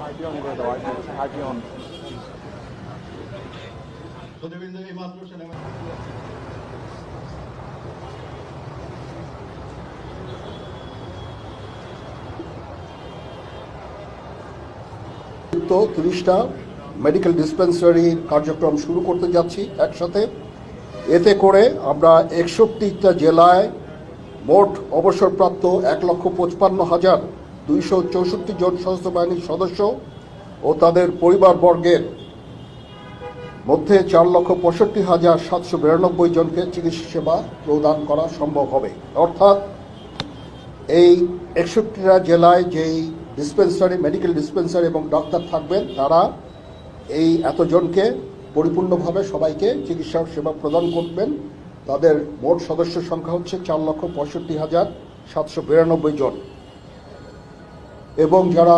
তো 30টা মেডিকেল ডিসপেন্সারির কার্যক্রম শুরু করতে যাচ্ছি একসাথে। এতে করে আমরা 61টা জেলায় মোট অবসরপ্রাপ্ত 1,55,264 জন সশস্ত্র বাহিনীর সদস্য ও তাদের পরিবারবর্গের মধ্যে 4,65,792 জনকে চিকিৎসা সেবা প্রদান করা সম্ভব হবে। অর্থাৎ এই 61টা জেলায় যেই ডিসপেন্সারি, মেডিকেল ডিসপেন্সারি এবং ডাক্তার থাকবেন, তারা এই এতজনকে পরিপূর্ণভাবে সবাইকে চিকিৎসা সেবা প্রদান করবেন। তাদের মোট সদস্য সংখ্যা হচ্ছে 4,65,792 জন এবং যারা